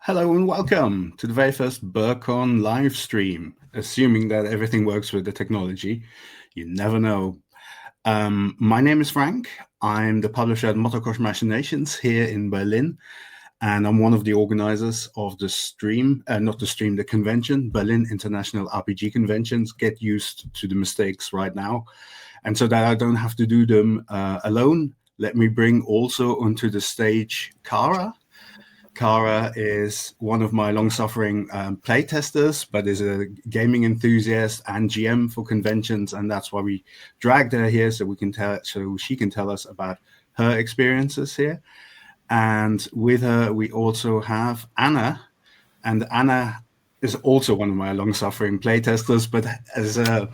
Hello and welcome to the very first BIRCON live stream. Assuming that everything works with the technology, you never know. My name is Frank. I'm the publisher at Motocross Machinations here in Berlin, and I'm one of the organizers of the stream, the convention, Berlin International RPG Conventions. Get used to the mistakes right now. And so that I don't have to do them alone, let me bring also onto the stage Kara. Kara is one of my long-suffering playtesters, but is a gaming enthusiast and GM for conventions, and that's why we dragged her here so she can tell us about her experiences here. And with her, we also have Anna, and Anna is also one of my long-suffering playtesters, but as a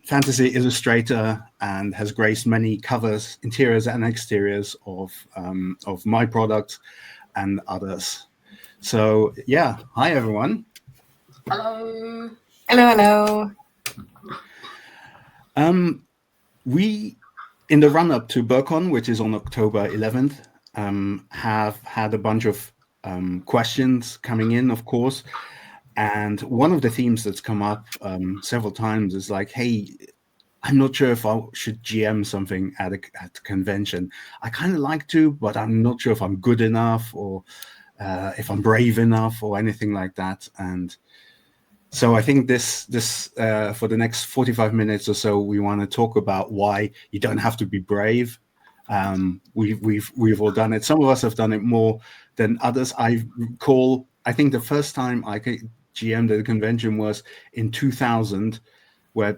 fantasy illustrator and has graced many covers, interiors and exteriors of my products and others. So yeah, hi everyone. Hello. Hello. We, in the run-up to BIRCON, which is on October 11th, have had a bunch of questions coming in, of course. And one of the themes that's come up several times is like, hey, I'm not sure if I should GM something at a convention. I kind of like to, but I'm not sure if I'm good enough or if I'm brave enough or anything like that. And so I think this for the next 45 minutes or so, we want to talk about why you don't have to be brave. We've all done it. Some of us have done it more than others. I think the first time I GM'd at a convention was in 2000.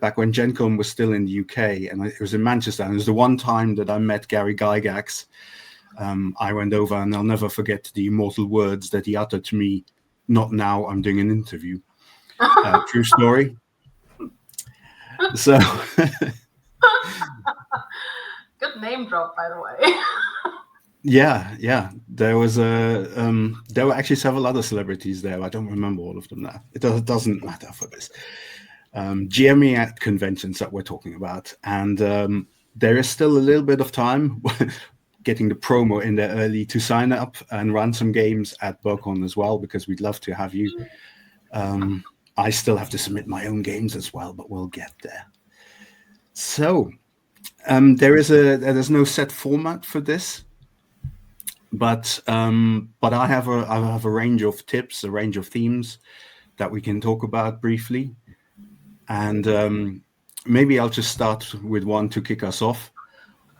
Back when Gen Con was still in the UK, and it was in Manchester. And it was the one time that I met Gary Gygax. I went over, and I'll never forget the immortal words that he uttered to me. Not now, I'm doing an interview. True story. So, good name drop, by the way. yeah. There was there were actually several other celebrities there. I don't remember all of them now. It doesn't matter for this. GMing at conventions that we're talking about, and there is still a little bit of time getting the promo in there early to sign up and run some games at BIRCON as well, because we'd love to have you. I still have to submit my own games as well, but we'll get there. So there's no set format for this, but I have a range of tips, a range of themes that we can talk about briefly. And maybe I'll just start with one to kick us off.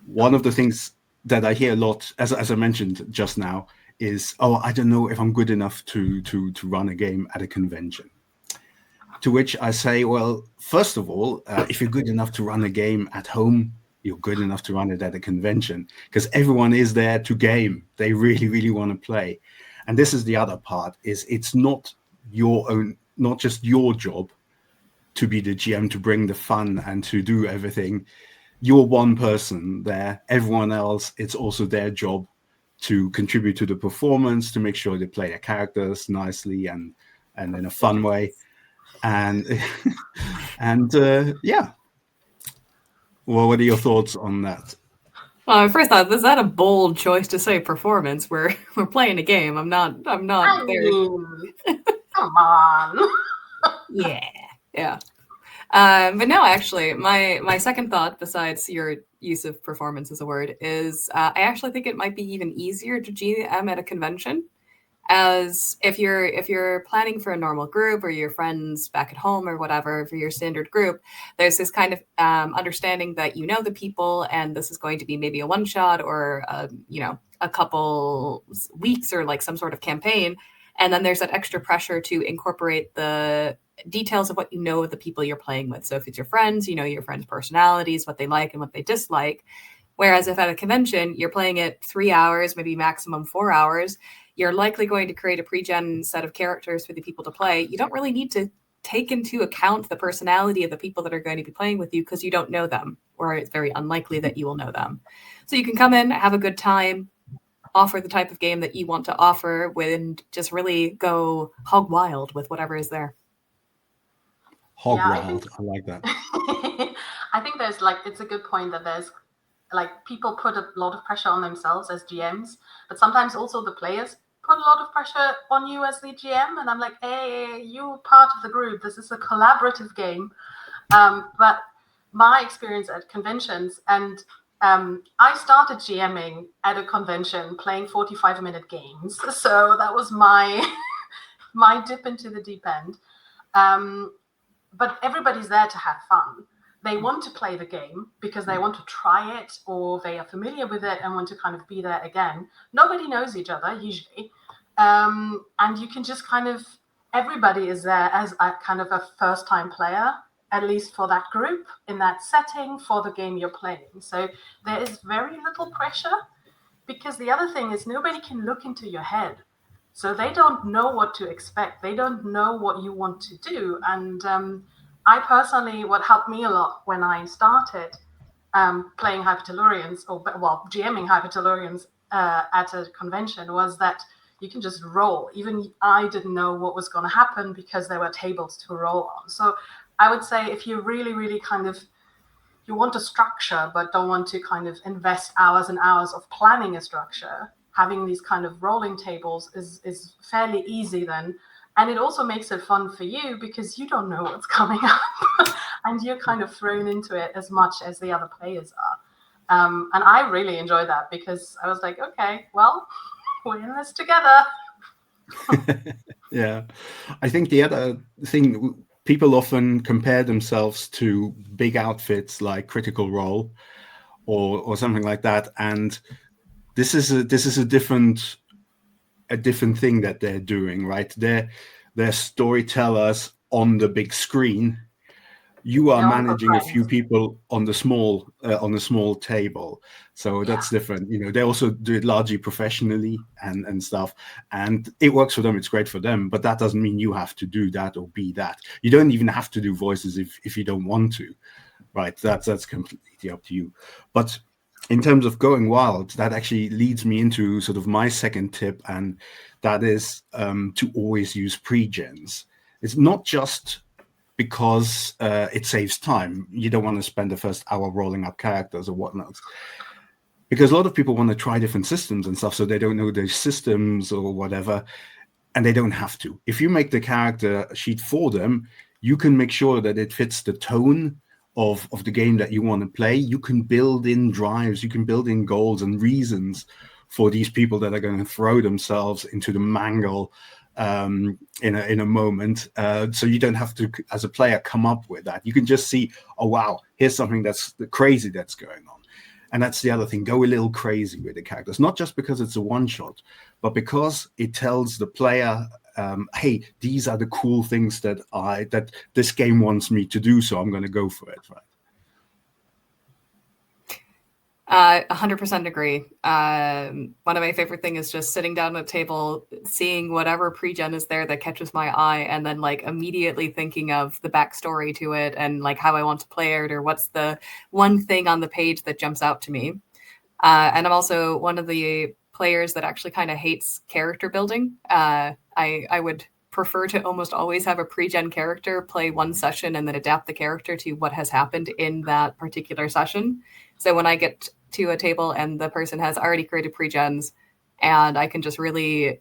One of the things that I hear a lot, as I mentioned just now, is, I don't know if I'm good enough to run a game at a convention. To which I say, well, first of all, if you're good enough to run a game at home, you're good enough to run it at a convention, because everyone is there to game. They really, really want to play. And this is the other part, is it's not just your job to be the GM, to bring the fun and to do everything. You're one person there. Everyone else, it's also their job to contribute to the performance, to make sure they play their characters nicely and in a fun way. And yeah. Well, what are your thoughts on that? Well, I first thought, is that a bold choice to say performance? We're playing a game. I'm not very. Come on. Yeah. But no, actually, my second thought, besides your use of performance as a word, is I actually think it might be even easier to GM at a convention, as if you're planning for a normal group or your friends back at home or whatever for your standard group. There's this kind of understanding that you know the people, and this is going to be maybe a one shot or a couple weeks or like some sort of campaign. And then there's that extra pressure to incorporate the details of what you know of the people you're playing with. So if it's your friends, you know your friends' personalities, what they like and what they dislike. Whereas if at a convention, you're playing it 3 hours, maybe maximum 4 hours, you're likely going to create a pre-gen set of characters for the people to play. You don't really need to take into account the personality of the people that are going to be playing with you, because you don't know them, or it's very unlikely that you will know them. So you can come in, have a good time, offer the type of game that you want to offer, and just really go hog wild with whatever is there. Hog wild. I like that. I think it's a good point that there's people put a lot of pressure on themselves as GMs, but sometimes also the players put a lot of pressure on you as the GM, and I'm like, hey, you're part of the group. This is a collaborative game. But my experience at conventions, and I started GMing at a convention playing 45-minute games. So that was my my dip into the deep end. But everybody's there to have fun. They want to play the game because they want to try it, or they are familiar with it and want to kind of be there again. Nobody knows each other usually. And you can just kind of, everybody is there as a kind of a first-time player, at least for that group, in that setting, for the game you're playing. So there is very little pressure, because the other thing is nobody can look into your head. So they don't know what to expect. They don't know what you want to do. And I personally, what helped me a lot when I started playing Hypertellurians, GMing Hypertellurians at a convention, was that you can just roll. Even I didn't know what was going to happen because there were tables to roll on. So I would say if you really, really kind of, you want a structure but don't want to kind of invest hours and hours of planning a structure, having these kind of rolling tables is fairly easy then. And it also makes it fun for you because you don't know what's coming up and you're kind of thrown into it as much as the other players are. And I really enjoy that because I was like, okay, well, we're in this together. Yeah. I think the other thing, people often compare themselves to big outfits like Critical Role or something like that. And this is a different thing that they're doing, right? They're storytellers on the big screen. You are managing a few people on the small table, so that's different. You know, they also do it largely professionally and stuff, and it works for them. It's great for them, but that doesn't mean you have to do that or be that. You don't even have to do voices if you don't want to, right? That's completely up to you. But in terms of going wild, that actually leads me into sort of my second tip, and that is to always use pre-gens. It's not just because it saves time. You don't want to spend the first hour rolling up characters or whatnot. Because a lot of people want to try different systems and stuff, so they don't know those systems or whatever, and they don't have to. If you make the character sheet for them, you can make sure that it fits the tone of the game that you want to play. You can build in drives, you can build in goals and reasons for these people that are going to throw themselves into the mangle in a moment. So you don't have to, as a player, come up with that. You can just see, oh wow, here's something that's crazy that's going on. And that's the other thing, go a little crazy with the characters, not just because it's a one-shot, but because it tells the player, hey, these are the cool things that this game wants me to do, so I'm going to go for it, right? 100% agree. One of my favorite things is just sitting down at a table, seeing whatever pre-gen is there that catches my eye, and then like immediately thinking of the backstory to it and like how I want to play it, or what's the one thing on the page that jumps out to me. And I'm also one of the players that actually kind of hates character building. I would prefer to almost always have a pre-gen character play one session and then adapt the character to what has happened in that particular session. So when I get to a table and the person has already created pre-gens and I can just really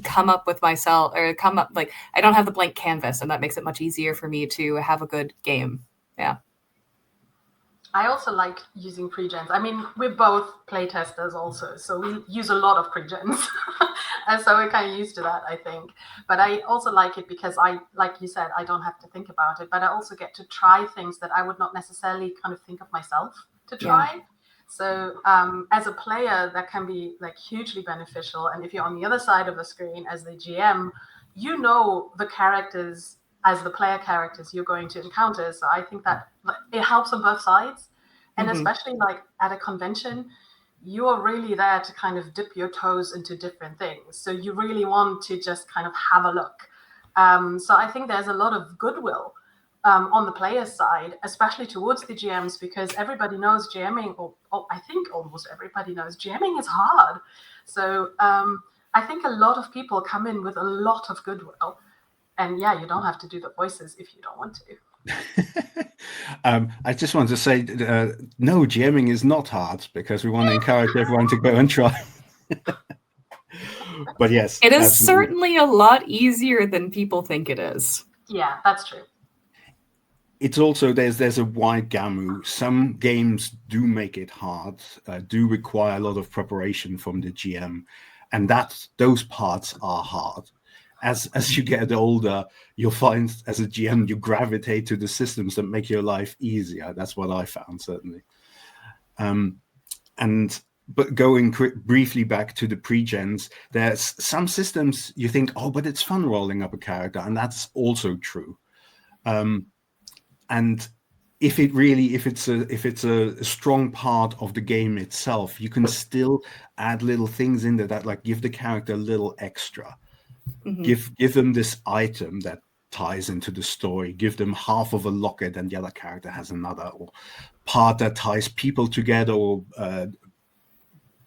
come up with myself, or come up, like, I don't have the blank canvas, and that makes it much easier for me to have a good game. Yeah. I also like using pre-gens. I mean, we're both playtesters also, so we use a lot of pre-gens. And so we're kind of used to that, I think. But I also like it because like you said, I don't have to think about it, but I also get to try things that I would not necessarily kind of think of myself to try. Yeah. So as a player, that can be like hugely beneficial. And if you're on the other side of the screen as the GM, you know the characters as the player characters you're going to encounter. So I think that it helps on both sides. And especially like at a convention, you are really there to kind of dip your toes into different things. So you really want to just kind of have a look. So I think there's a lot of goodwill on the player's side, especially towards the GMs, because everybody knows GMing, or I think almost everybody knows GMing is hard. So I think a lot of people come in with a lot of goodwill. And yeah, you don't have to do the voices if you don't want to. I just want to say, no, GMing is not hard, because we want to encourage everyone to go and try. But yes, it is absolutely. certainly a lot easier than people think it is. Yeah, that's true. It's also there's a wide gamut. Some games do make it hard, do require a lot of preparation from the GM, and those parts are hard. As you get older, you'll find as a GM you gravitate to the systems that make your life easier. That's what I found, certainly. But going briefly back to the pre-gens, there's some systems you think, oh, but it's fun rolling up a character, and that's also true. And if it's a strong part of the game itself, you can still add little things in there that like give the character a little extra. Mm-hmm. Give them this item that ties into the story. Give them half of a locket and the other character has another, or part that ties people together, or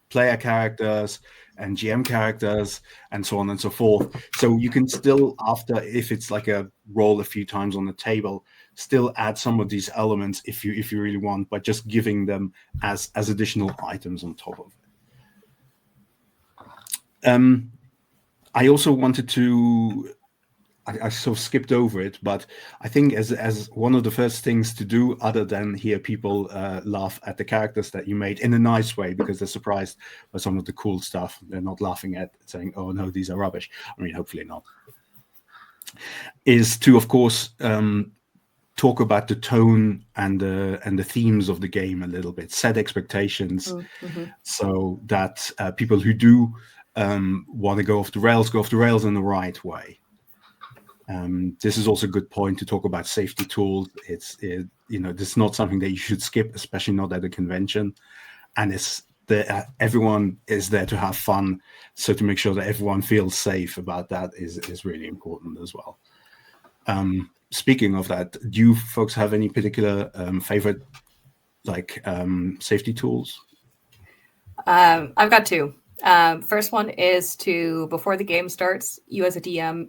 player characters and GM characters, and so on and so forth. So you can still, after, if it's like a roll a few times on the table, still add some of these elements if you really want, but just giving them as additional items on top of it. I also wanted to, I sort of skipped over it, but I think as one of the first things to do, other than hear people laugh at the characters that you made in a nice way because they're surprised by some of the cool stuff, they're not laughing at saying, oh no, these are rubbish. I mean, hopefully not. Is to, of course, talk about the tone and the themes of the game a little bit, set expectations, so that people who do want to go off the rails in the right way. This is also a good point to talk about safety tools. This is not something that you should skip, especially not at a convention. And everyone is there to have fun, so to make sure that everyone feels safe about that is really important as well. Speaking of that, do you folks have any particular favorite safety tools? I've got two. First one is to, before the game starts, you as a GM,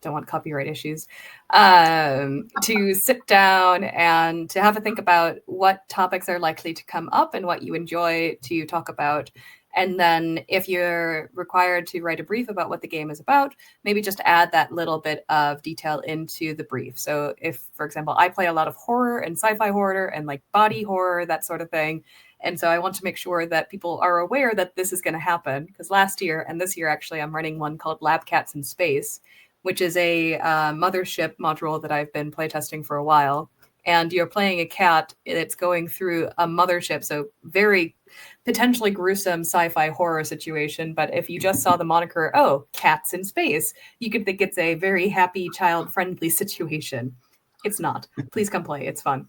don't want copyright issues, to sit down and to have a think about what topics are likely to come up and what you enjoy to talk about. And then if you're required to write a brief about what the game is about, maybe just add that little bit of detail into the brief. So if, for example, I play a lot of horror and sci-fi horror and like body horror, that sort of thing. And so I want to make sure that people are aware that this is going to happen, because last year and this year, actually, I'm running one called Lab Cats in Space, which is a mothership module that I've been playtesting for a while. And you're playing a cat that's going through a mothership, so very potentially gruesome sci-fi horror situation. But if you just saw the moniker, oh, cats in space, you could think it's a very happy, child-friendly situation. It's not. Please come play. It's fun.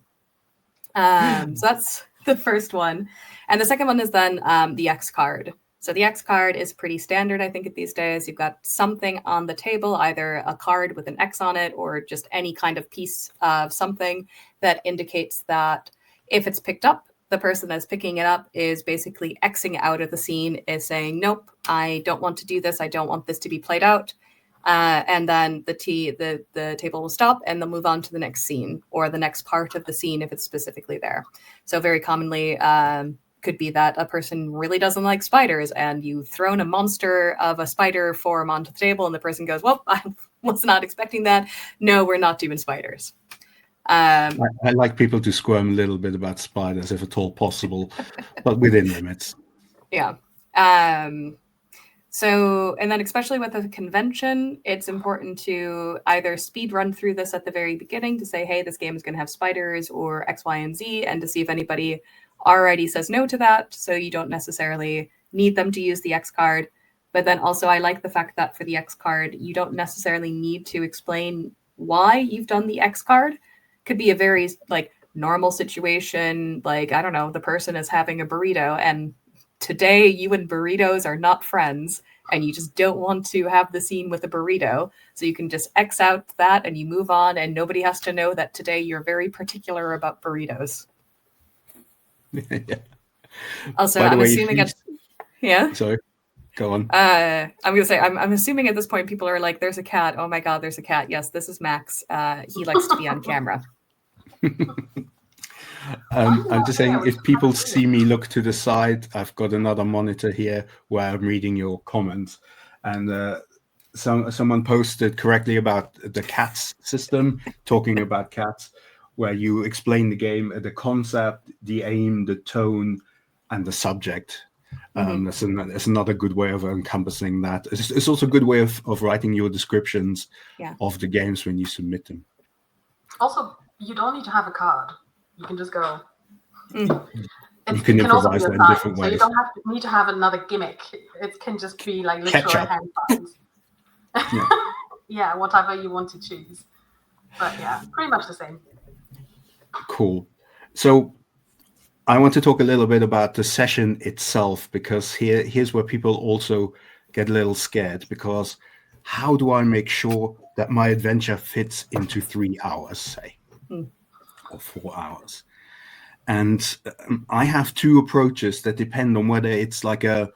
So that's the first one. And the second one is then the X card. So the X card is pretty standard, I think, these days. You've got something on the table, either a card with an X on it or just any kind of piece of something that indicates that if it's picked up, the person that's picking it up is basically Xing out of the scene, is saying, nope, I don't want to do this. I don't want this to be played out. And then the table will stop and they'll move on to the next scene or the next part of the scene if it's specifically there. So very commonly could be that a person really doesn't like spiders and you've thrown a monster of a spider form onto the table and the person goes, well, I was not expecting that. No, we're not doing spiders. I like people to squirm a little bit about spiders if at all possible, but within limits. Yeah. So, and then especially with a convention, it's important to either speed run through this at the very beginning to say, hey, this game is going to have spiders or X, Y, and Z, and to see if anybody already says no to that. So you don't necessarily need them to use the X card. But then also I like the fact that for the X card, you don't necessarily need to explain why you've done the X card. Could be a very normal situation. Like, I don't know, the person is having a burrito and today you and burritos are not friends and you just don't want to have the scene with a burrito. So you can just X out that and you move on and nobody has to know that today you're very particular about burritos. Yeah. Also, I'm assuming yeah. Sorry, go on. I'm gonna say I'm assuming at this point people are like, there's a cat. Oh my god, there's a cat. Yes, this is Max. He likes to be on camera. I'm just saying, if people see me look to the side, I've got another monitor here where I'm reading your comments. And someone posted correctly about the cats system, talking about cats, where you explain the game, the concept, the aim, the tone, and the subject. That's another good way of encompassing that. It's also a good way of writing your descriptions of the games when you submit them. Also, you don't need to have a card. You can just go. You can improvise that in different ways. So you don't need to have another gimmick. It can just be like literal hand signs. Yeah, whatever you want to choose. But yeah, pretty much the same. Cool. So I want to talk a little bit about the session itself, because here's where people also get a little scared, because how do I make sure that my adventure fits into 3 hours, say, or 4 hours? And I have two approaches that depend on whether it's like I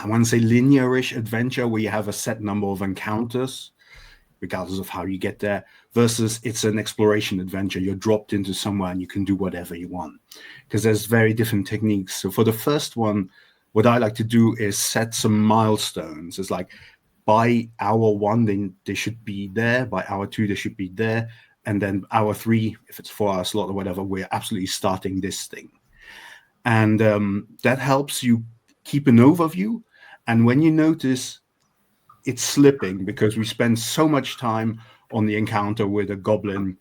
want to say linear-ish adventure where you have a set number of encounters, regardless of how you get there, versus it's an exploration adventure. You're dropped into somewhere and you can do whatever you want, because there's very different techniques. So for the first one, what I like to do is set some milestones. It's like by hour 1, they should be there. By hour 2, they should be there. And then hour 3, if it's 4 hour slot or whatever, we're absolutely starting this thing. And that helps you keep an overview. And when you notice it's slipping because we spend so much time on the encounter with a goblin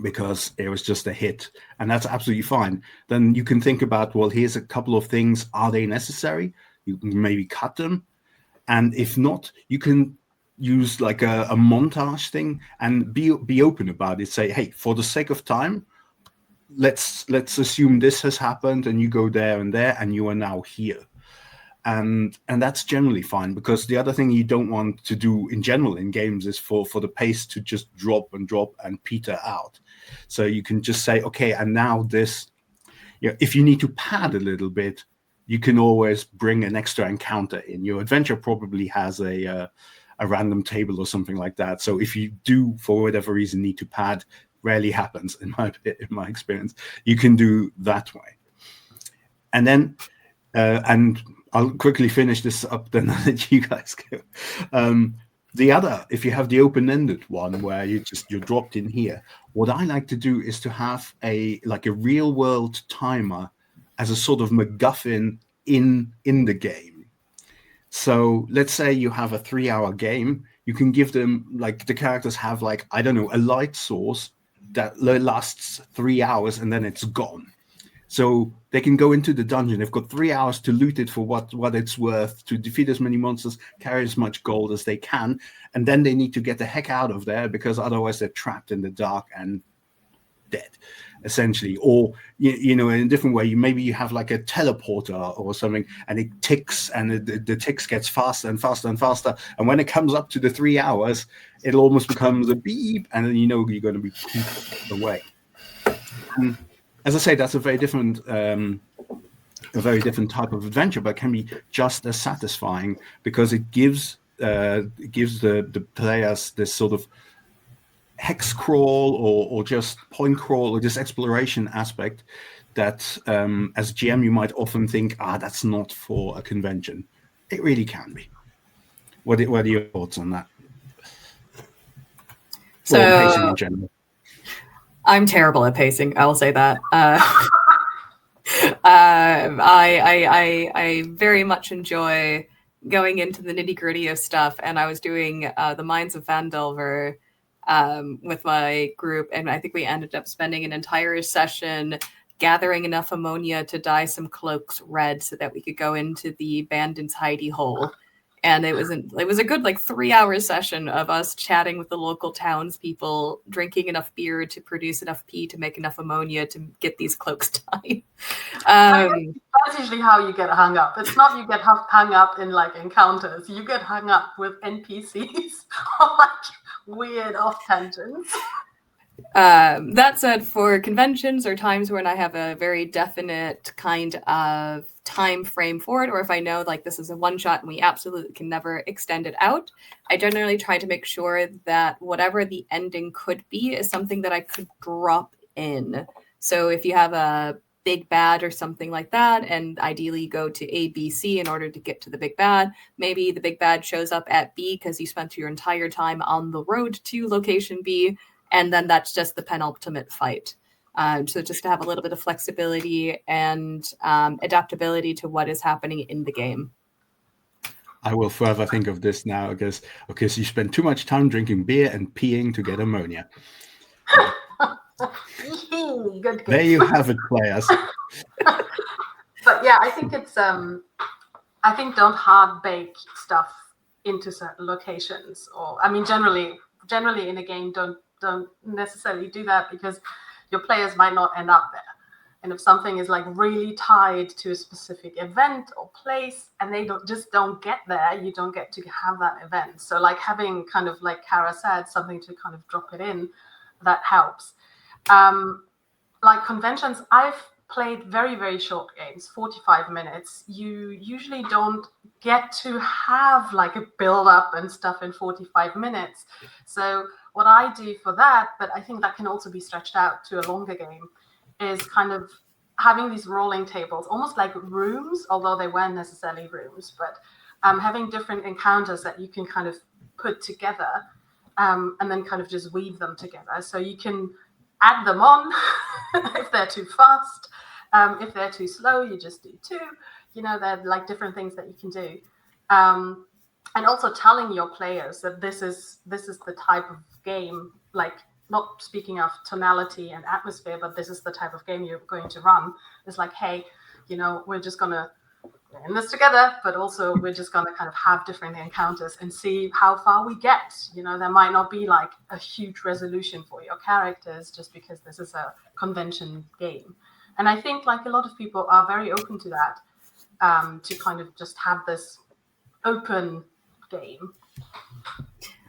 because it was just a hit, and that's absolutely fine, then you can think about, well, here's a couple of things. Are they necessary? You can maybe cut them. And if not, you can use like a montage thing and be open about it. Say, hey, for the sake of time, let's assume this has happened, and you go there and there, and you are now here. And that's generally fine, because the other thing you don't want to do in general in games is for the pace to just drop and peter out. So you can just say, okay, and now this, if you need to pad a little bit, you can always bring an extra encounter in. Your adventure probably has a random table or something like that. So if you do, for whatever reason, need to pad, rarely happens in my experience, you can do that way. And then, and I'll quickly finish this up, then I'll let you guys go. The other, if you have the open-ended one where you're dropped in here, what I like to do is to have a real-world timer as a sort of MacGuffin in the game. So let's say you have a 3-hour game, you can give them, like, the characters have, like, I don't know, a light source that lasts 3 hours and then it's gone. So they can go into the dungeon. They've got 3 hours to loot it for what it's worth, to defeat as many monsters, carry as much gold as they can, and then they need to get the heck out of there, because otherwise they're trapped in the dark and dead, essentially. Or in a different way, maybe you have like a teleporter or something, and it ticks, and the ticks gets faster and faster and faster, and when it comes up to the 3 hours, it almost becomes a beep, and then you're going to be pooped away. And as I say, that's a very different type of adventure, but can be just as satisfying, because it gives the players this sort of hex crawl or just point crawl or this exploration aspect that, as a GM, you might often think, that's not for a convention. It really can be. What are your thoughts on that? So, pacing in general. I'm terrible at pacing. I'll say that. I very much enjoy going into the nitty-gritty of stuff, and I was doing the Mines of Phandelver with my group, and I think we ended up spending an entire session gathering enough ammonia to dye some cloaks red so that we could go into the bandit's hidey hole. And it was a good 3-hour session of us chatting with the local townspeople, drinking enough beer to produce enough pee to make enough ammonia to get these cloaks dyed. That's usually how you get hung up. It's not you get hung up in encounters. You get hung up with NPCs or weird off tangents. That said, for conventions or times when I have a very definite kind of time frame for it, or if I know this is a one shot and we absolutely can never extend it out, I generally try to make sure that whatever the ending could be is something that I could drop in. So if you have a big bad or something like that, and ideally you go to A, B, C in order to get to the big bad, maybe the big bad shows up at B because you spent your entire time on the road to location B, and then that's just the penultimate fight. So just to have a little bit of flexibility and adaptability to what is happening in the game. I will forever think of this now because, okay, so you spend too much time drinking beer and peeing to get ammonia. Good game. There you have it, players. But yeah, I think it's I think don't hard bake stuff into certain locations, or I mean generally in a game don't necessarily do that, because your players might not end up there. And if something is like really tied to a specific event or place and they don't get there, you don't get to have that event. So like having, kind of like Kara said, something to kind of drop it in, that helps. Like conventions, I've played very, very short games, 45 minutes. You usually don't get to have like a build up and stuff in 45 minutes. So what I do for that, but I think that can also be stretched out to a longer game, is kind of having these rolling tables, almost like rooms, although they weren't necessarily rooms, but having different encounters that you can kind of put together and then kind of just weave them together. So you can add them on if they're too fast. If they're too slow, you just do two. You know, they're like different things that you can do. And also telling your players that this is the type of game, like not speaking of tonality and atmosphere, but this is the type of game you're going to run. It's like, hey, you know, we're just gonna in this together, but also we're just gonna kind of have different encounters and see how far we get. You know, there might not be like a huge resolution for your characters just because this is a convention game. And I think like a lot of people are very open to that, to kind of just have this open game.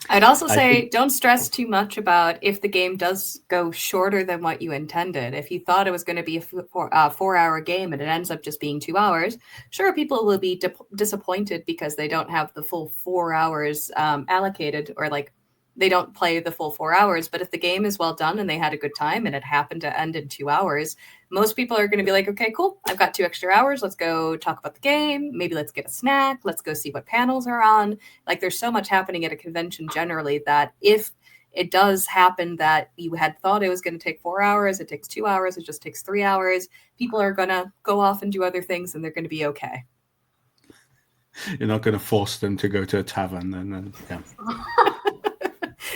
I'd also say don't stress too much about if the game does go shorter than what you intended. If you thought it was going to be a 4-hour game and it ends up just being 2 hours, sure, people will be disappointed because they don't have the full 4 hours allocated, or like they don't play the full 4 hours. But if the game is well done and they had a good time and it happened to end in 2 hours, most people are going to be like, okay, cool, I've got 2 extra hours. Let's go talk about the game. Maybe let's get a snack. Let's go see what panels are on. Like there's so much happening at a convention generally that if it does happen that you had thought it was going to take 4 hours, it takes 2 hours, it just takes 3 hours, people are going to go off and do other things and they're going to be okay. You're not going to force them to go to a tavern and yeah.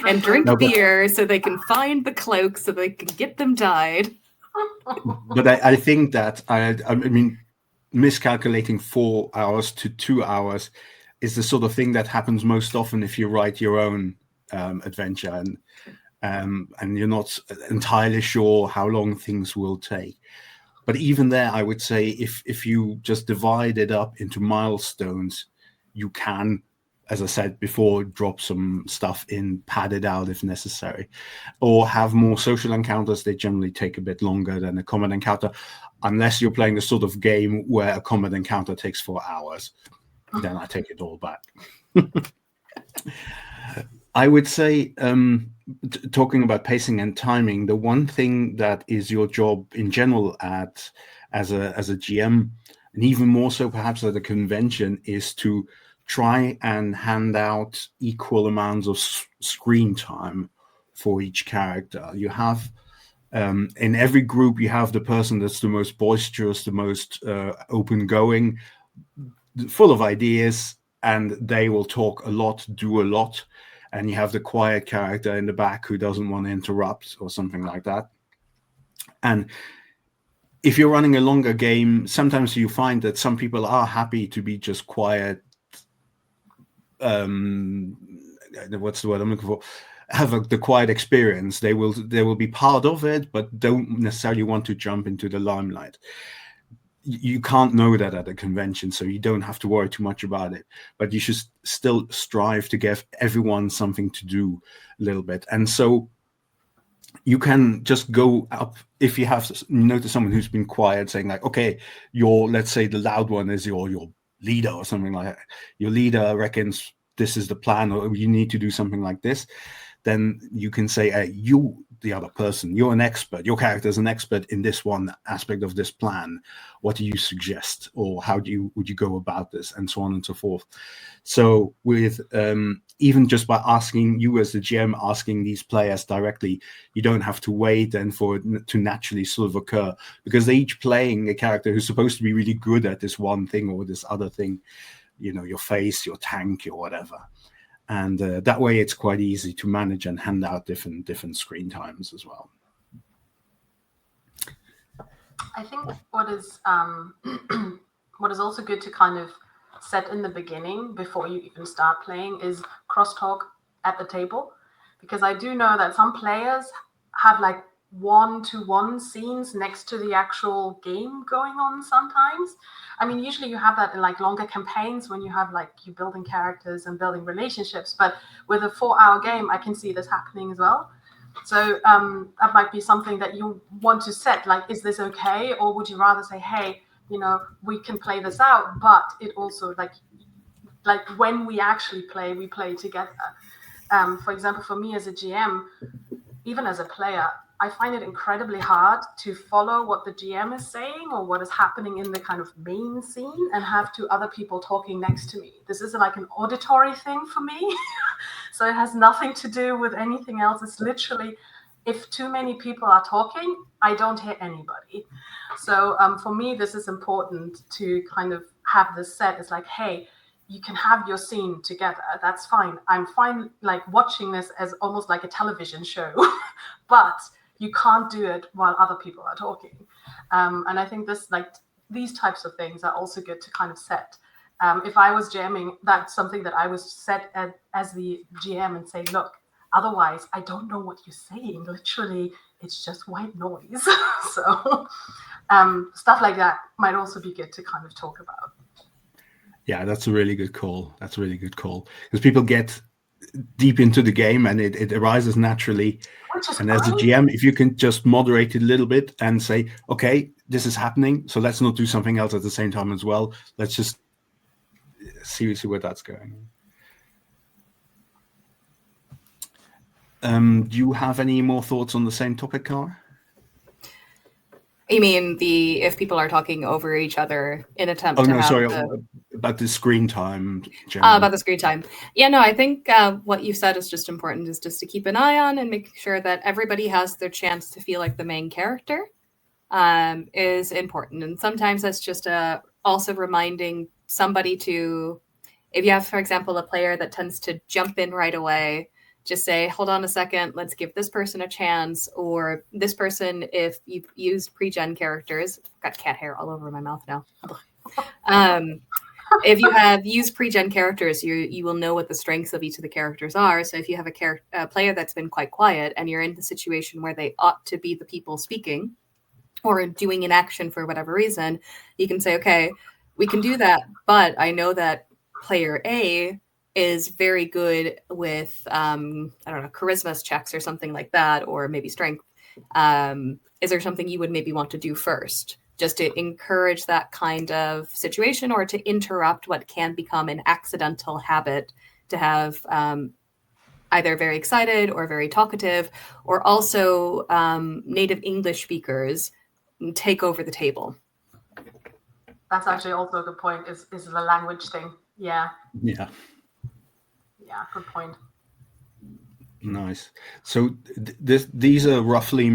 And drink beer so they can find the cloak so they can get them dyed. But I think that I mean, miscalculating 4 hours to 2 hours is the sort of thing that happens most often if you write your own adventure and you're not entirely sure how long things will take. But even there, I would say if you just divide it up into milestones, you can, as I said before, drop some stuff in, pad it out if necessary, or have more social encounters. They generally take a bit longer than a combat encounter, unless you're playing the sort of game where a combat encounter takes 4 hours. Then I take it all back. I would say, talking about pacing and timing, the one thing that is your job in general as a GM, and even more so perhaps at a convention, is to try and hand out equal amounts of screen time for each character. You have, in every group, you have the person that's the most boisterous, the most open-going, full of ideas, and they will talk a lot, do a lot. And you have the quiet character in the back who doesn't want to interrupt or something like that. And if you're running a longer game, sometimes you find that some people are happy to be just quiet. What's the word I'm looking for? Have the quiet experience. They will be part of it, but don't necessarily want to jump into the limelight. You can't know that at a convention, so you don't have to worry too much about it. But you should still strive to give everyone something to do a little bit. And so you can just go up if you notice someone who's been quiet, saying like, okay, let's say the loud one is your leader or something like that. Your leader reckons this is the plan, or you need to do something like this. then you can say, you, the other person, you're an expert. Your character is an expert in this one aspect of this plan. What do you suggest, or would you go about this, and so on and so forth. So with even just by asking, you as the GM asking these players directly, you don't have to wait and for it to naturally sort of occur, because they're each playing a character who's supposed to be really good at this one thing or this other thing, your face, your tank, or whatever. And that way it's quite easy to manage and hand out different screen times as well. I think what is also good to kind of set in the beginning before you even start playing is crosstalk at the table, because I do know that some players have like one-to-one scenes next to the actual game going on sometimes. I mean, usually you have that in like longer campaigns when you have like you building characters and building relationships, but with a 4-hour game, I can see this happening as well. So that might be something that you want to set, like, is this okay? Or would you rather say, hey, we can play this out, but it also like when we actually play, we play together. For example, for me as a GM, even as a player, I find it incredibly hard to follow what the GM is saying or what is happening in the kind of main scene and have two other people talking next to me. This is like an auditory thing for me. So it has nothing to do with anything else. It's literally, if too many people are talking, I don't hear anybody. So for me, this is important to kind of have this set. It's like, hey, you can have your scene together. That's fine. I'm fine like watching this as almost like a television show, but you can't do it while other people are talking. And I think these types of things are also good to kind of set. If I was jamming, that's something that I would set as the GM and say, look, otherwise I don't know what you're saying. Literally, it's just white noise. So stuff like that might also be good to kind of talk about. Yeah, that's a really good call. Because people get deep into the game and it arises naturally. And as a GM, if you can just moderate it a little bit and say, okay, this is happening, so let's not do something else at the same time as well. Let's just see where that's going. Do you have any more thoughts on the same topic, Cara? You mean if people are talking over each other in attempt to have... sorry, about the screen time. About the screen time. Yeah, no, I think what you said is just important, is just to keep an eye on and make sure that everybody has their chance to feel like the main character is important. And sometimes that's just also reminding somebody to, if you have, for example, a player that tends to jump in right away, just say, hold on a second, let's give this person a chance. Or this person, if you've used pre-gen characters, I've got cat hair all over my mouth now. If you have used pre-gen characters, you will know what the strengths of each of the characters are. So if you have a player that's been quite quiet and you're in the situation where they ought to be the people speaking or doing an action for whatever reason, you can say, okay, we can do that, but I know that player A is very good with, charisma checks or something like that, or maybe strength. Is there something you would maybe want to do first, just to encourage that kind of situation, or to interrupt what can become an accidental habit to have either very excited or very talkative, or also native English speakers take over the table? That's actually also a good point, is the language thing. Yeah, good point. Nice. So these are roughly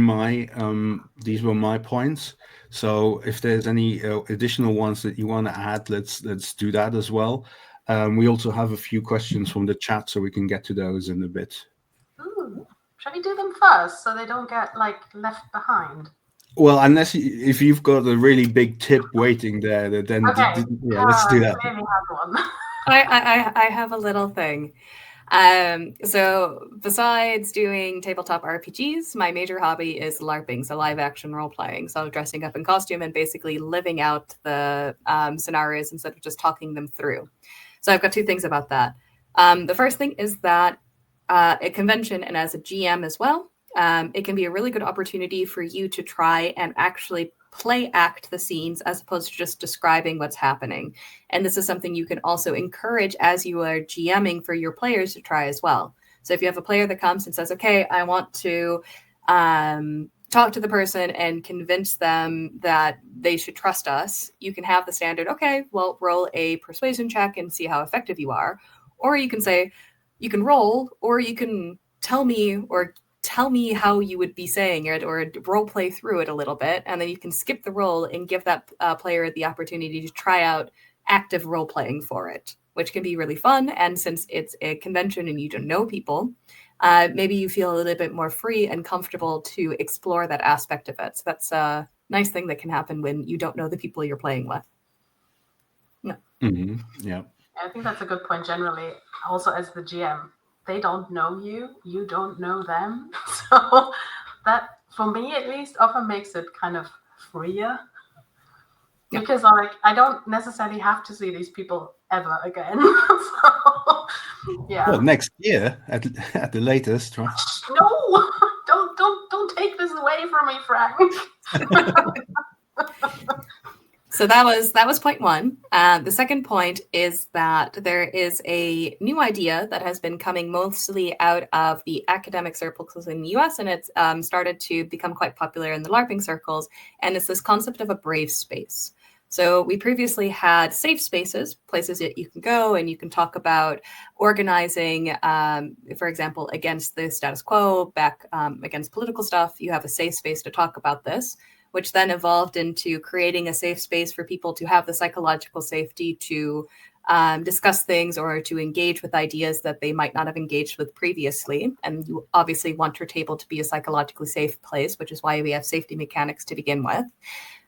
these were my points. So if there's any additional ones that you want to add, let's do that as well. We also have a few questions from the chat, so we can get to those in a bit. Ooh. Shall we do them first so they don't get left behind? Well, if you've got a really big tip waiting there, then okay. Let's do that. I clearly have one. I have a little thing. So besides doing tabletop RPGs, my major hobby is LARPing, so live action role playing. So dressing up in costume and basically living out the scenarios instead of just talking them through. So I've got two things about that. The first thing is that at convention and as a GM as well, it can be a really good opportunity for you to try and actually play act the scenes as opposed to just describing what's happening. And this is something you can also encourage as you are GMing for your players to try as well. So if you have a player that comes and says, okay, I want to talk to the person and convince them that they should trust us, you can have the standard, okay, well, roll a persuasion check and see how effective you are. Or you can say, you can roll, or you can tell me how you would be saying it, or role play through it a little bit, and then you can skip the roll and give that player the opportunity to try out active role playing for it, which can be really fun. And since it's a convention and you don't know people, maybe you feel a little bit more free and comfortable to explore that aspect of it. So that's a nice thing that can happen when you don't know the people you're playing with. Yeah. I think that's a good point generally. Also, as the GM, they don't know you, you don't know them. So that, for me at least, often makes it kind of freer. Yeah. Because I don't necessarily have to see these people ever again. So, yeah. Well, next year at the latest, right? No, don't take this away from me, Frank. So that was point one. The second point is that there is a new idea that has been coming mostly out of the academic circles in the US, and it's started to become quite popular in the LARPing circles, and it's this concept of a brave space. So we previously had safe spaces, places that you can go and you can talk about organizing, for example, against the status quo, back against political stuff. You have a safe space to talk about this, which then evolved into creating a safe space for people to have the psychological safety to discuss things or to engage with ideas that they might not have engaged with previously. And you obviously want your table to be a psychologically safe place, which is why we have safety mechanics to begin with.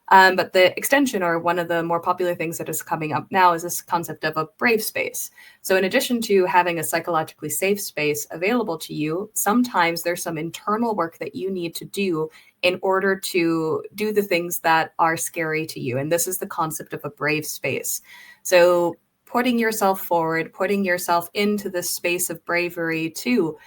But the extension, or one of the more popular things that is coming up now, is this concept of a brave space. So in addition to having a psychologically safe space available to you, sometimes there's some internal work that you need to do in order to do the things that are scary to you. And this is the concept of a brave space. So putting yourself forward, putting yourself into this space of bravery to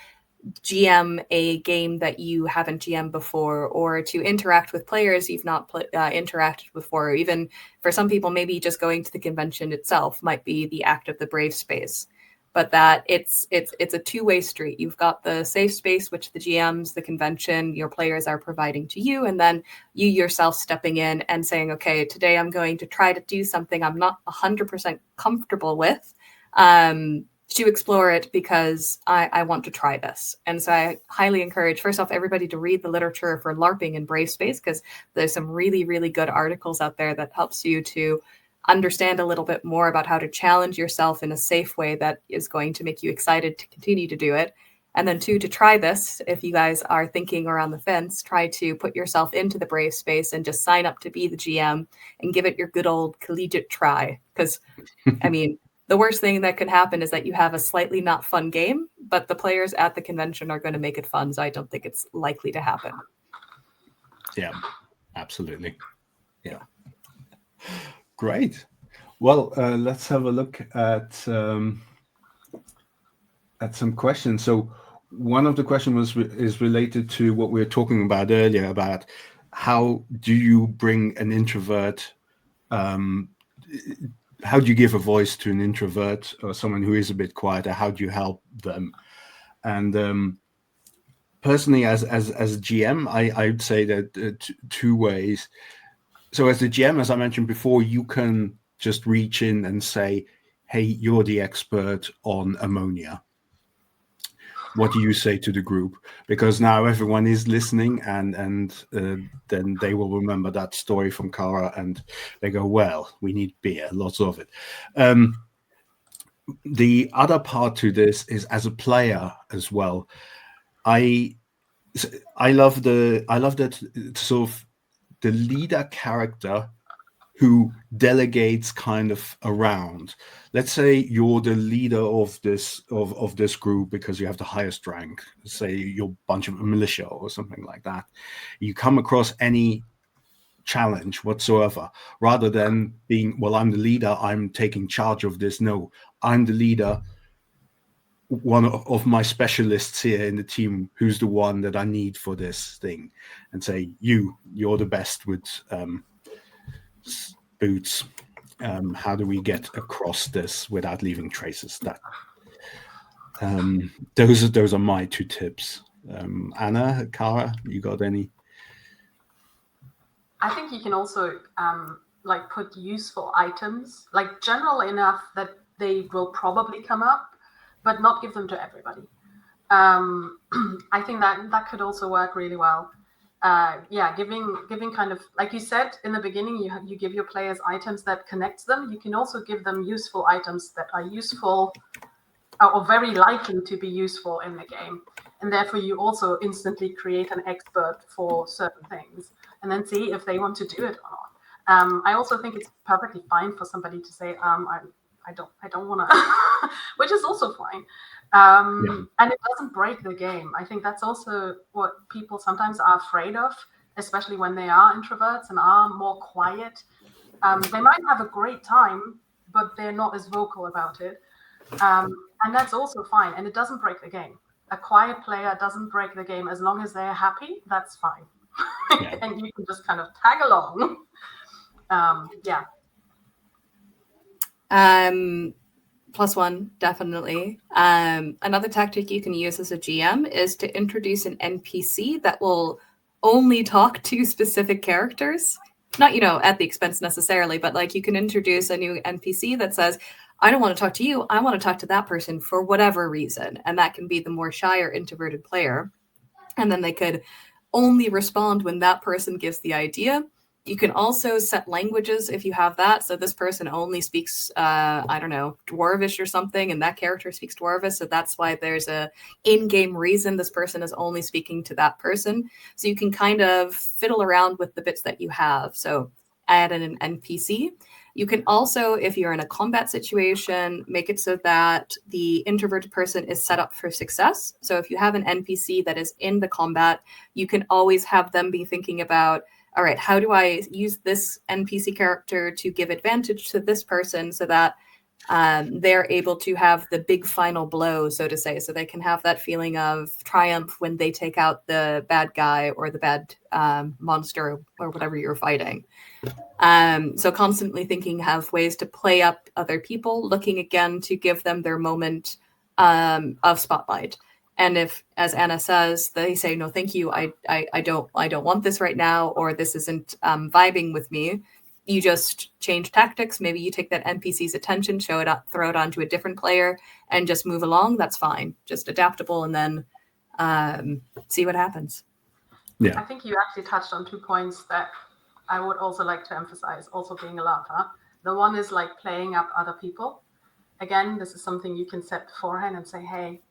GM a game that you haven't GM'd before, or to interact with players you've not interacted before. Or even for some people, maybe just going to the convention itself might be the act of the brave space. But that it's a two-way street. You've got the safe space, which the GMs, the convention, your players are providing to you, and then you yourself stepping in and saying, okay, today I'm going to try to do something I'm not 100% comfortable with, to explore it because I want to try this. And so I highly encourage, first off, everybody to read the literature for LARPing and brave space, because there's some really, really good articles out there that helps you to understand a little bit more about how to challenge yourself in a safe way that is going to make you excited to continue to do it. And then two, to try this, if you guys are thinking or on the fence, try to put yourself into the brave space and just sign up to be the GM and give it your good old collegiate try. Because, I mean, the worst thing that could happen is that you have a slightly not fun game, but the players at the convention are going to make it fun. So I don't think it's likely to happen. Yeah, absolutely. Yeah. Great. Well, let's have a look at some questions. So one of the questions is related to what we were talking about earlier, about how do you bring an introvert, how do you give a voice to an introvert or someone who is a bit quieter? How do you help them? And personally, as a GM, I'd say that two ways. So as the GM, as I mentioned before, you can just reach in and say, hey, you're the expert on ammonia. What do you say to the group? Because now everyone is listening, and then they will remember that story from Cara, and they go, well, we need beer, lots of it. The other part to this is, as a player as well, I love that sort of the leader character who delegates kind of around. Let's say you're the leader of this group because you have the highest rank. Say you're a bunch of militia or something like that. You come across any challenge whatsoever, rather than being, well, I'm the leader, I'm taking charge of this. No, I'm the leader. One of my specialists here in the team, who's the one that I need for this thing, and say, you're the best with boots. How do we get across this without leaving traces? Those are my 2 tips. Anna, Cara, you got any? I think you can also like put useful items, like general enough that they will probably come up, but not give them to everybody. I think that could also work really well. Yeah, giving kind of, like you said in the beginning, you give your players items that connects them. You can also give them useful items that are useful or very likely to be useful in the game, and therefore you also instantly create an expert for certain things, and then see if they want to do it or not. I also think it's perfectly fine for somebody to say, I don't want to, which is also fine. And it doesn't break the game. I think that's also what people sometimes are afraid of, especially when they are introverts and are more quiet. They might have a great time, but they're not as vocal about it. And that's also fine. And it doesn't break the game. A quiet player doesn't break the game. As long as they're happy, that's fine. And you can just kind of tag along. Yeah. +1, definitely. Another tactic you can use as a GM is to introduce an NPC that will only talk to specific characters. Not, at the expense necessarily, but like you can introduce a new NPC that says, I don't want to talk to you. I want to talk to that person for whatever reason. And that can be the more shy or introverted player. And then they could only respond when that person gives the idea. You can also set languages if you have that. So this person only speaks, Dwarvish or something, and that character speaks Dwarvish. So that's why there's a in-game reason this person is only speaking to that person. So you can kind of fiddle around with the bits that you have. So add in an NPC. You can also, if you're in a combat situation, make it so that the introverted person is set up for success. So if you have an NPC that is in the combat, you can always have them be thinking about, all right, how do I use this NPC character to give advantage to this person so that they're able to have the big final blow, so to say, so they can have that feeling of triumph when they take out the bad guy or the bad monster or whatever you're fighting. So constantly thinking of ways to play up other people, looking again to give them their moment of spotlight. And if, as Anna says, they say, no, thank you, I don't want this right now, or this isn't vibing with me, you just change tactics. Maybe you take that NPC's attention, throw it onto a different player, and just move along. That's fine. Just adaptable, and then see what happens. Yeah. I think you actually touched on 2 points that I would also like to emphasize, also being a LARPer. The one is like playing up other people. Again, this is something you can set beforehand and say, hey,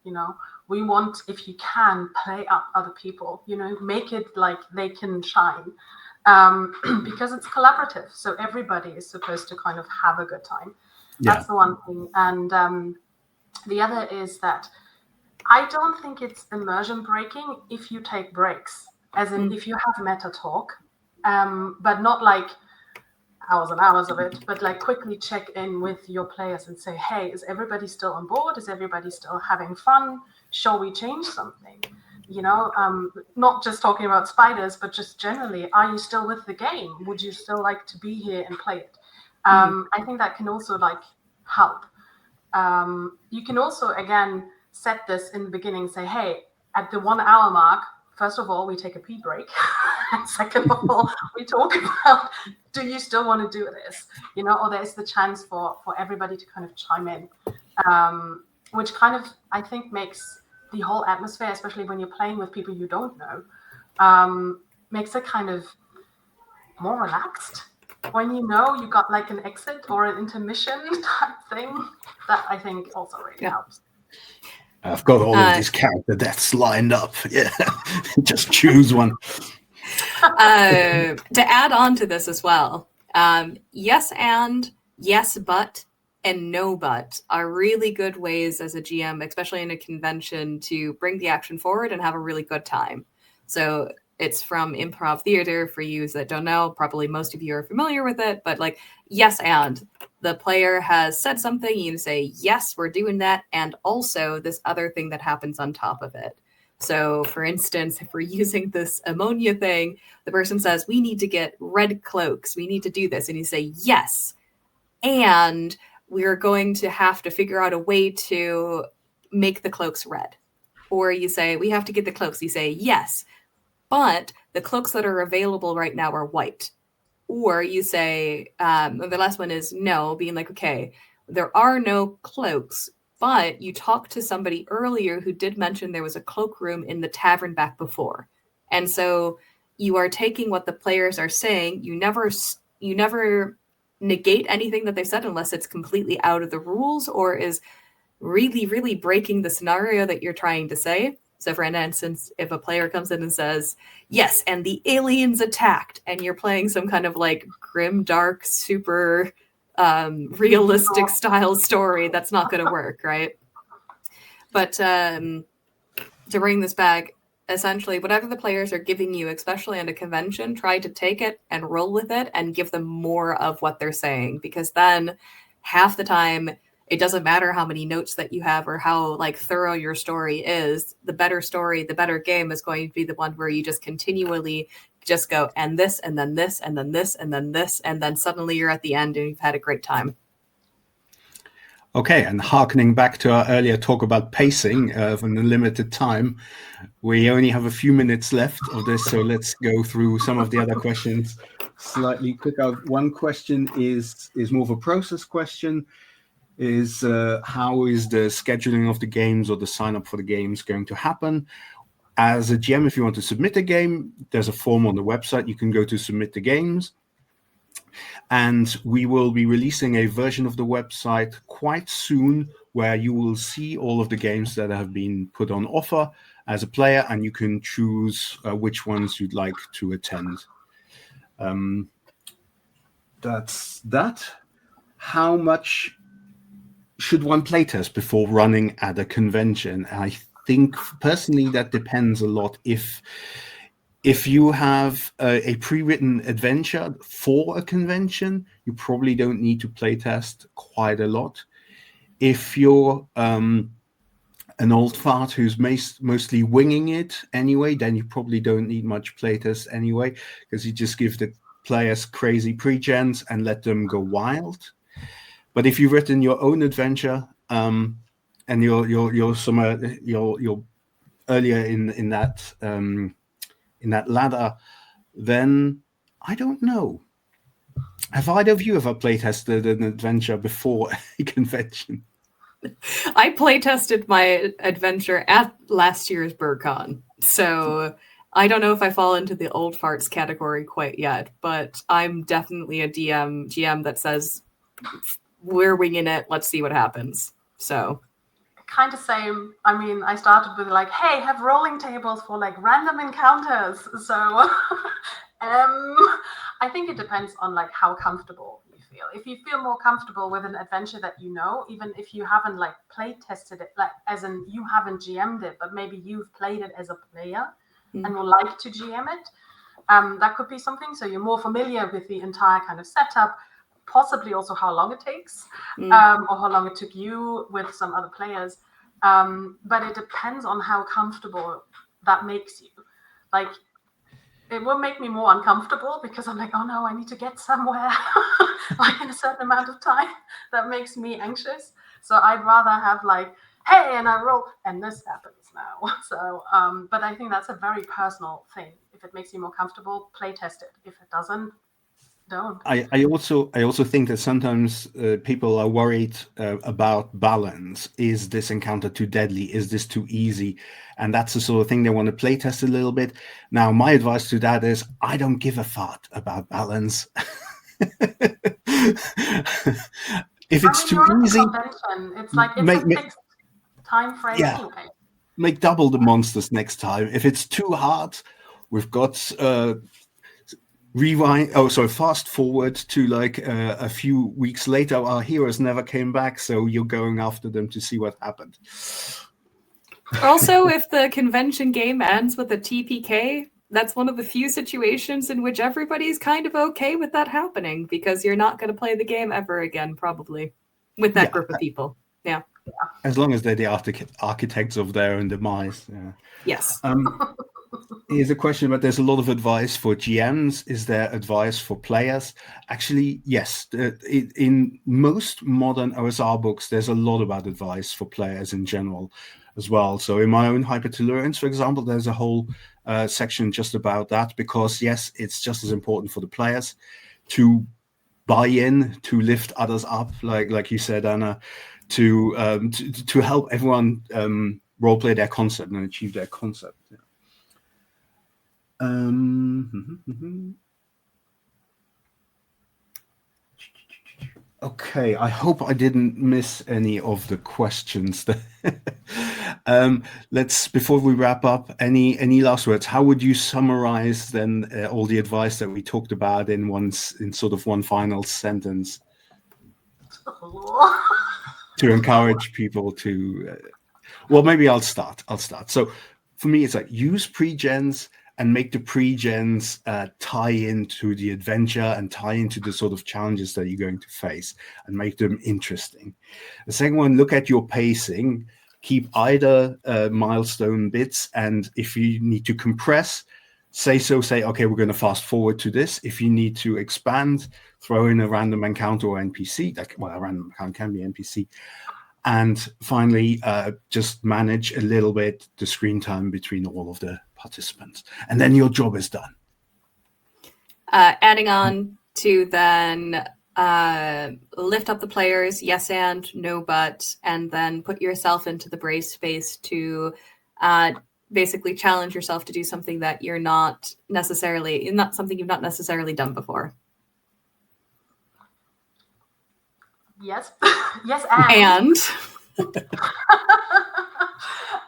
we want, if you can, play up other people, make it like they can shine. Because it's collaborative. So everybody is supposed to kind of have a good time. Yeah. That's the one thing. And the other is that I don't think it's immersion breaking if you take breaks, as in if you have meta talk, but not like hours and hours of it, but like quickly check in with your players and say, hey, is everybody still on board? Is everybody still having fun? Shall we change something? Not just talking about spiders, but just generally, are you still with the game? Would you still like to be here and play it? I think that can also like help. You can also, again, set this in the beginning, say, hey, at the 1 hour mark, first of all, we take a pee break. And second of all, we talk about, do you still want to do this? Or there's the chance for everybody to kind of chime in, which kind of, I think, makes the whole atmosphere, especially when you're playing with people you don't know, makes it kind of more relaxed. When you got like an exit or an intermission type thing, that I think also really helps. I've got all of these character deaths lined up. Yeah, just choose one. To add on to this as well, yes and, yes but, and no but are really good ways as a GM, especially in a convention, to bring the action forward and have a really good time. So it's from improv theater for you that don't know. Probably most of you are familiar with it, but like, yes and. The player has said something, you say, yes, we're doing that, and also this other thing that happens on top of it. So, for instance, if we're using this ammonia thing, the person says, we need to get red cloaks, we need to do this, and you say, yes, and we're going to have to figure out a way to make the cloaks red. Or you say, we have to get the cloaks. You say, yes, but the cloaks that are available right now are white. Or you say, the last one is no, being like, okay, there are no cloaks, but you talked to somebody earlier who did mention there was a cloakroom in the tavern back before. And so you are taking what the players are saying. You never negate anything that they said unless it's completely out of the rules or is really, really breaking the scenario that you're trying to say. So for instance, if a player comes in and says, yes, and the aliens attacked, and you're playing some kind of like grim, dark, super realistic style story, that's not going to work, right? But to bring this back, essentially, whatever the players are giving you, especially at a convention, try to take it and roll with it and give them more of what they're saying, because then half the time, it doesn't matter how many notes that you have or how like thorough your story is. The better story, the better game is going to be the one where you just continually just go and this and then this and then this and then this, and then suddenly you're at the end and you've had a great time. Okay, and harkening back to our earlier talk about pacing of an unlimited time, we only have a few minutes left of this, so let's go through some of the other questions slightly quicker. One question is more of a process question. Is how is the scheduling of the games or the sign up for the games going to happen? As a GM, if you want to submit a game, there's a form on the website. You can go to submit the games. And we will be releasing a version of the website quite soon where you will see all of the games that have been put on offer as a player, and you can choose which ones you'd like to attend. That's that. How much should one playtest before running at a convention? I think personally that depends a lot. If you have a pre-written adventure for a convention, you probably don't need to playtest quite a lot. If you're an old fart who's mostly winging it anyway, then you probably don't need much playtest anyway, because you just give the players crazy pre-gens and let them go wild. But if you've written your own adventure and you're earlier in that ladder, then I don't know. Have either of you ever playtested an adventure before a convention? I playtested my adventure at last year's BIRCON, so I don't know if I fall into the old farts category quite yet, but I'm definitely a GM that says, we're winging it, let's see what happens. So kind of same. I mean, I started with like, hey, have rolling tables for like random encounters. So I think it depends on like how comfortable you feel. If you feel more comfortable with an adventure that you know, even if you haven't like play tested it, like as in you haven't GM'd it, but maybe you've played it as a player and would like to GM it, that could be something. So you're more familiar with the entire kind of setup, possibly also how long it takes, or how long it took you with some other players. But it depends on how comfortable that makes you. Like, it will make me more uncomfortable because I'm like, oh no, I need to get somewhere like in a certain amount of time. That makes me anxious. So I'd rather have like, hey, and I roll, and this happens now. So, but I think that's a very personal thing. If it makes you more comfortable, play test it. If it doesn't, don't. I also think that sometimes people are worried about balance. Is this encounter too deadly? Is this too easy? And that's the sort of thing they want to play test a little bit. Now, my advice to that is I don't give a fart about balance. If it's too easy, it's like it's a fixed time frame anyway. Make double the monsters next time. If it's too hard, we've got fast forward to like a few weeks later. Our heroes never came back, so you're going after them to see what happened. Also, if the convention game ends with a TPK, that's one of the few situations in which everybody's kind of okay with that happening, because you're not going to play the game ever again, probably, with that group of people. Yeah. As long as they're the architects of their own demise. Yeah. Yes. Here's a question, but there's a lot of advice for GMs. Is there advice for players? Actually, yes. In most modern OSR books, there's a lot about advice for players in general as well. So in my own Hypertellurians, for example, there's a whole section just about that, because yes, it's just as important for the players to buy in, to lift others up, like you said, Anna, to help everyone roleplay their concept and achieve their concept. Yeah. Okay, I hope I didn't miss any of the questions. Let's, before we wrap up, any last words? How would you summarize then all the advice that we talked about in sort of one final sentence to encourage people to? Well, maybe I'll start. So for me, it's like use pre-gens and make the pre-gens tie into the adventure and tie into the sort of challenges that you're going to face and make them interesting. The second one, look at your pacing. Keep either milestone bits, and if you need to compress, say, okay, we're going to fast forward to this. If you need to expand, throw in a random encounter or NPC. A random encounter can be NPC. And finally, just manage a little bit the screen time between all of the participants. And then your job is done. Adding on to then lift up the players, yes and, no but, and then put yourself into the brave space to basically challenge yourself to do something that you're not something you've not necessarily done before. Yes. Yes, and.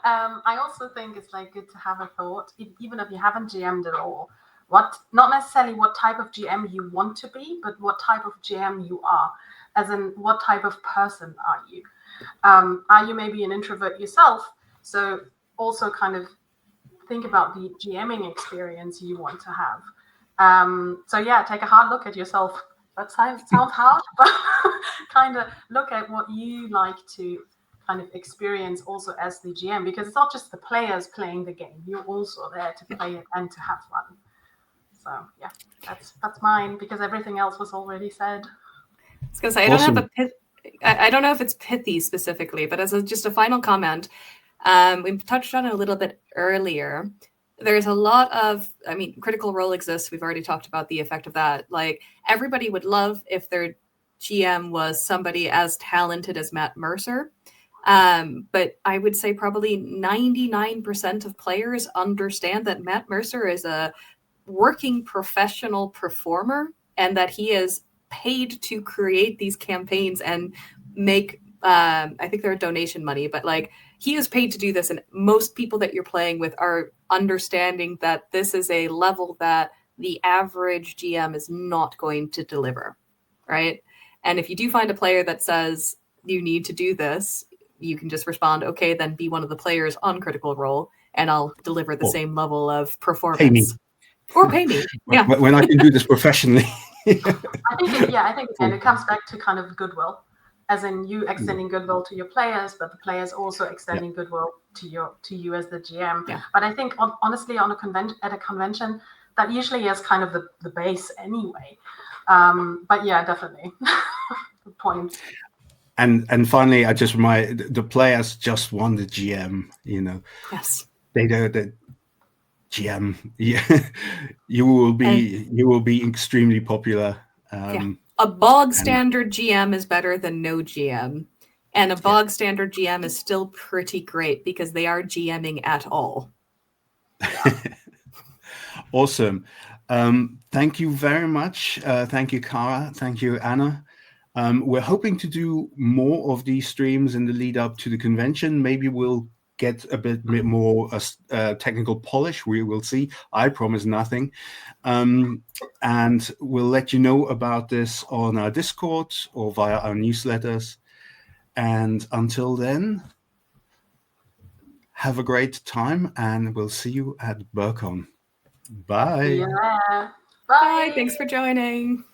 I also think it's like good to have a thought, even if you haven't GM'd at all. Not necessarily what type of GM you want to be, but what type of GM you are. As in, what type of person are you? Are you maybe an introvert yourself? So also kind of think about the GMing experience you want to have. So yeah, take a hard look at yourself. That sounds hard, but kind of look at what you like to kind of experience also as the GM, because it's not just the players playing the game. You're also there to play it and to have fun. So yeah, that's mine, because everything else was already said. I was gonna say, I don't know if it's pithy specifically, but as just a final comment, we touched on it a little bit earlier. There's a lot of, Critical Role exists. We've already talked about the effect of that. Like, everybody would love if their GM was somebody as talented as Matt Mercer. But I would say probably 99% of players understand that Matt Mercer is a working professional performer, and that he is paid to create these campaigns and make, I think they're donation money, but like, he is paid to do this, and most people that you're playing with are understanding that this is a level that the average GM is not going to deliver, right? And if you do find a player that says you need to do this, you can just respond, okay, then be one of the players on Critical Role, and I'll deliver the same level of performance. Pay me. Or pay me. Yeah. When I can do this professionally. I think again, it comes back to kind of goodwill. As in you extending goodwill to your players, but the players also extending goodwill to you as the GM. Yeah. But I think honestly, at a convention, that usually is kind of the base anyway. But yeah, definitely. Good point. And finally, I just remind the players just want the GM. Yes. They know that GM. Yeah, you will be extremely popular. A bog standard GM is better than no GM. And a bog standard GM is still pretty great because they are GMing at all. Awesome. Thank you very much. Thank you, Cara. Thank you, Anna. We're hoping to do more of these streams in the lead up to the convention. Maybe we'll get a bit more technical polish. We will see. I promise nothing. And we'll let you know about this on our Discord or via our newsletters. And until then, have a great time, and we'll see you at BIRCON. Bye. Yeah. Bye. Thanks for joining.